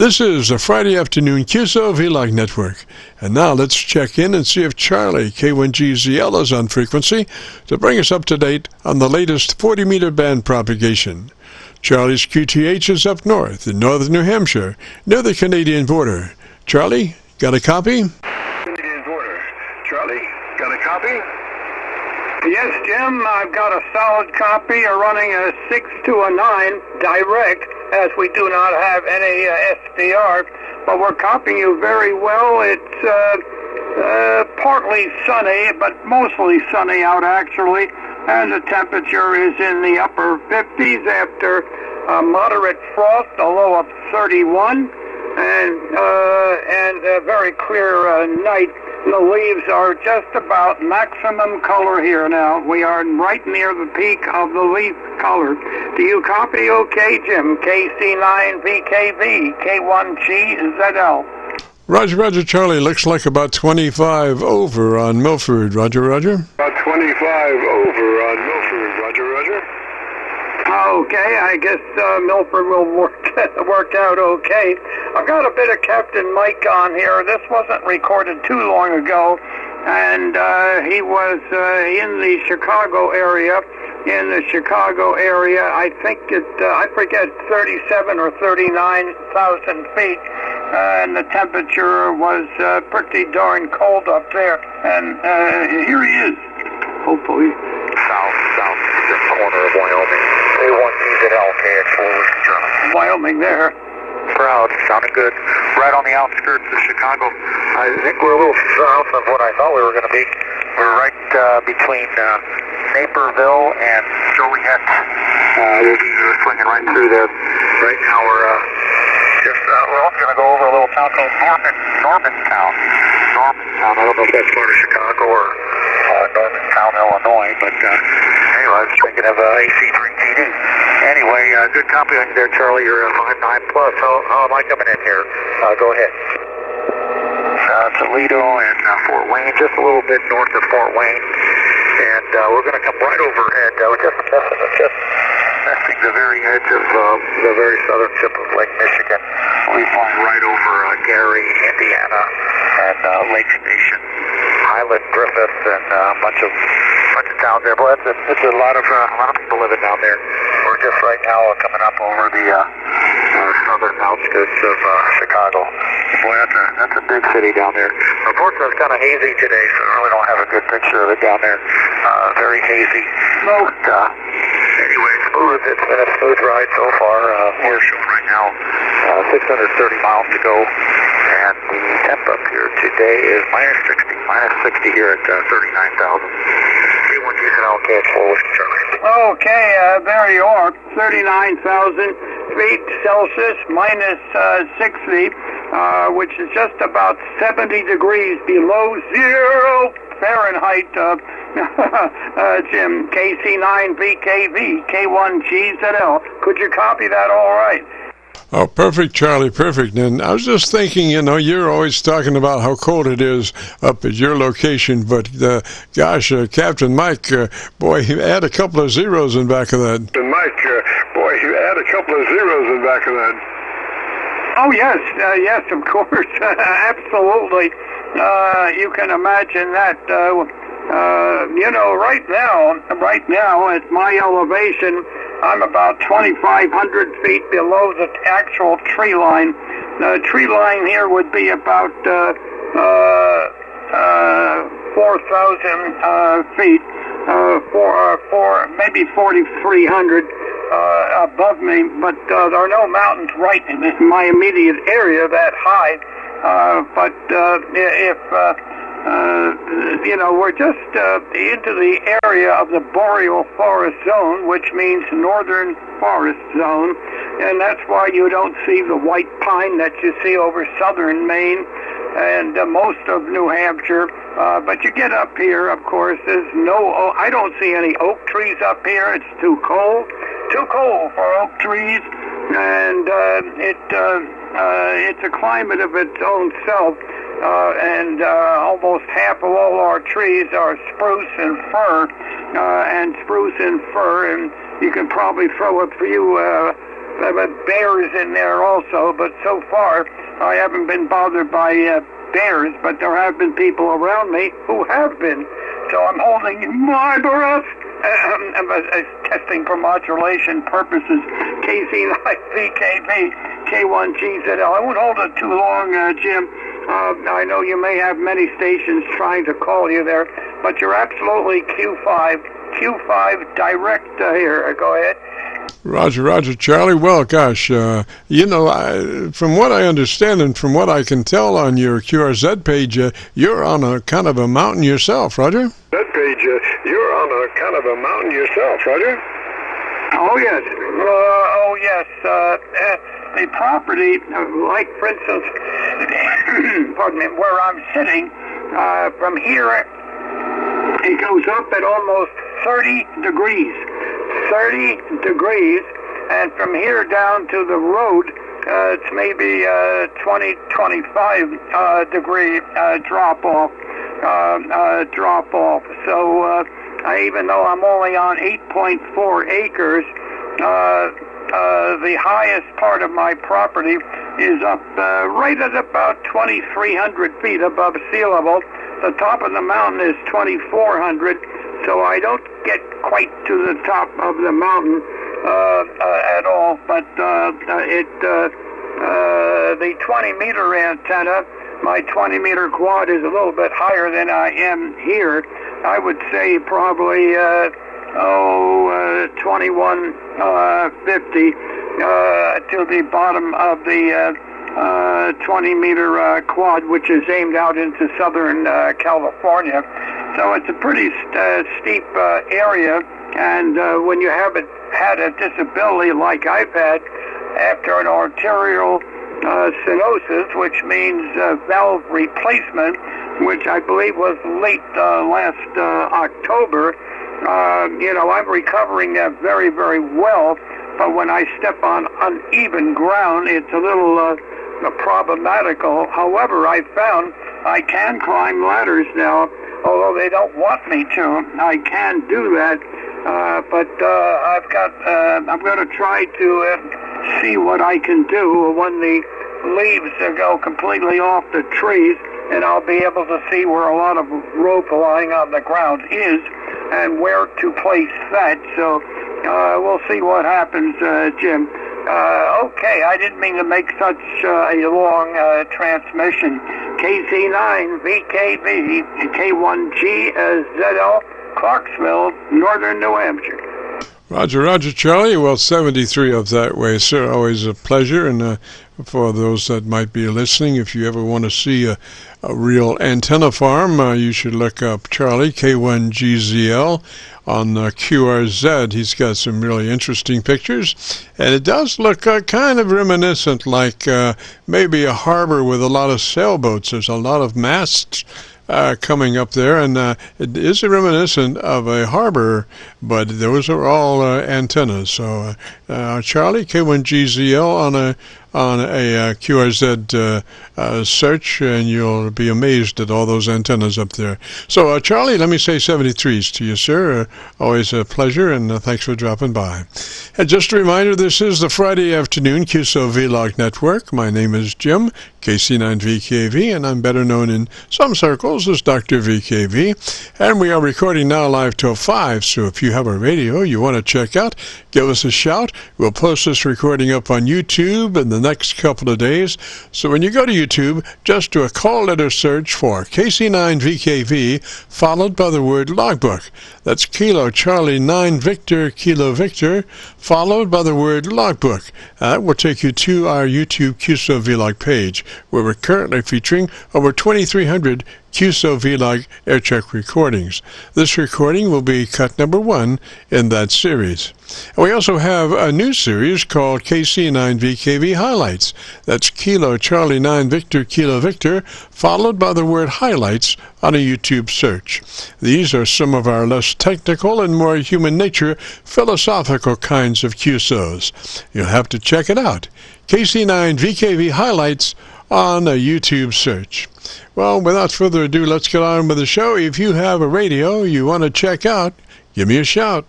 This is a Friday afternoon Qso-Vlog network. And now let's check in and see if CHARLEY-K1GZL is on frequency to bring us up to date on the latest 40-meter band propagation. Charlie's QTH is up north in northern New Hampshire, near the Canadian border. Charlie, got a copy? Canadian border. Charlie, got a copy? Yes, Jim, I've got a solid copy. Running a 6 to a 9 direct, as we do not have any SDR, but we're copying you very well. It's partly sunny, but mostly sunny out actually, and the temperature is in the upper 50s after a moderate frost, a low of 31, and a very clear night. The leaves are just about maximum color here now. We are right near the peak of the leaf color. Do you copy okay, Jim? KC9VKV, K1GZL. Roger, Charlie. Looks like about 25 over on Milford. Roger. About 25 over on Milford. Roger. Okay, I guess Milford will work out okay. I've got a bit of Captain Mike on here. This wasn't recorded too long ago, and he was in the Chicago area. I think I forget, 37 or 39,000 feet, and the temperature was pretty darn cold up there. And here he is, hopefully. Southeastern corner of Wyoming. K1GZL, KX4, Wyoming there. Proud, sounding good. Right on the outskirts of Chicago. I think we're a little south of what I thought we were going to be. We're right between Naperville and Joliet. We'll be swinging right through there. Right now we're we're also going to go over a little town called Normantown. I don't know if that's part of Chicago or Normantown, Illinois, but anyway, I was thinking of AC3TD. Anyway, good copy on you there, Charlie. You're 5.9 plus. How am I coming in here? Go ahead. Toledo and Fort Wayne, just a little bit north of Fort Wayne. And we're going to come right overhead. We're just missing the very edge of the very southern tip of Lake Michigan. We fly right over Gary, Indiana, and Lake Station, Highland, Griffith, and a bunch of towns there. Boy, it's a lot of people living down there. We're just right now coming up over the southern outskirts of Chicago. Boy, that's a big city down there. Unfortunately, it's kind of hazy today, so I really don't have a good picture of it down there. Very hazy. But, anyway, smooth. It's been a smooth ride so far. We're showing right now 630 miles to go, and the temp up here today is minus 60 here at 39,000. K1GZL, KX4, Charlie. Okay, there you are, 39,000 feet Celsius, minus 60, which is just about 70 degrees below zero Fahrenheit. Jim, KC9VKV, K1GZL. Could you copy that all right? Oh, perfect, Charlie, perfect. And I was just thinking, you're always talking about how cold it is up at your location, but gosh, Captain Mike, boy, you add a couple of zeros in back of that. And Mike, boy, you add a couple of zeros in back of that. Oh, yes, of course, absolutely. You can imagine that. Right now, at my elevation, I'm about 2,500 feet below the actual tree line. The tree line here would be about 4,000 feet, maybe 4,300 above me. But there are no mountains right in my immediate area that high. We're just into the area of the boreal forest zone, which means northern forest zone, and that's why you don't see the white pine that you see over southern Maine and most of New Hampshire. But you get up here, of course, I don't see any oak trees up here. It's too cold for oak trees, and it's a climate of its own self. And almost half of all our trees are spruce and fir, and you can probably throw a few bears in there also, but so far I haven't been bothered by bears, but there have been people around me who have been. So I'm holding my breath. Testing for modulation purposes. KC9VKV, K1GZL. I won't hold it too long, Jim. I know you may have many stations trying to call you there, but you're absolutely Q5 direct here. Go ahead. Roger, Charlie. Well, gosh, from what I understand and from what I can tell on your QRZ page, you're on a kind of a mountain yourself, Roger? That page, you're on a kind of a mountain yourself, Roger? Oh, yes. The property, like, for instance, pardon me, where I'm sitting, from here, it goes up at almost 30 degrees. 30 degrees, and from here down to the road, it's maybe 20-25 degree drop off. So even though I'm only on 8.4 acres, the highest part of my property is up right at about 2,300 feet above sea level. The top of the mountain is 2,400. So I don't get quite to the top of the mountain at all, but the 20-meter antenna, my 20-meter quad is a little bit higher than I am here. I would say probably 2150 to the bottom of the 20-meter quad, which is aimed out into southern California. So it's a pretty steep area, and when you haven't had a disability like I've had after an arterial stenosis, which means valve replacement, which I believe was late last October, I'm recovering very, very well, but when I step on uneven ground, it's a little problematical. However, I found I can climb ladders now. Although they don't want me to, I can do that. But I'm going to try to see what I can do when the leaves go completely off the trees, and I'll be able to see where a lot of rope lying on the ground is and where to place that. So we'll see what happens, Jim. Okay, I didn't mean to make such a long transmission. KC9VKV, K1GZL, Clarksville, Northern New Hampshire. Roger, Charlie. Well, 73 of that way, sir. Always a pleasure. And for those that might be listening, if you ever want to see a real antenna farm, you should look up Charlie, K1GZL, on QRZ. He's got some really interesting pictures, and it does look kind of reminiscent, like maybe a harbor with a lot of sailboats. There's a lot of masts coming up there, and it is reminiscent of a harbor, but those are all antennas. So Charlie, K1GZL on a QRZ search, and you'll be amazed at all those antennas up there. So Charlie, let me say 73s to you, sir. Always a pleasure, and thanks for dropping by. And just a reminder, this is the Friday afternoon Qso-Vlog network. My name is Jim, KC9VKV, and I'm better known in some circles as Dr. VKV. And we are recording now live till 5, so if you have a radio you want to check out, give us a shout. We'll post this recording up on YouTube in the next couple of days. So when you go to YouTube, just do a call letter search for KC9VKV, followed by the word logbook. That's Kilo Charlie 9 Victor Kilo Victor, followed by the word logbook. That will take you to our YouTube Qso-Vlog page, where we're currently featuring over 2,300 Qso-Vlog aircheck recordings. This recording will be cut number 1 in that series. And we also have a new series called KC9VKV Highlights. That's Kilo Charlie 9 Victor Kilo Victor, followed by the word highlights on a YouTube search. These are some of our less technical and more human nature, philosophical kinds of QSOs. You'll have to check it out. KC9VKV Highlights on a YouTube search. Well, without further ado, let's get on with the show. If you have a radio you want to check out, give me a shout.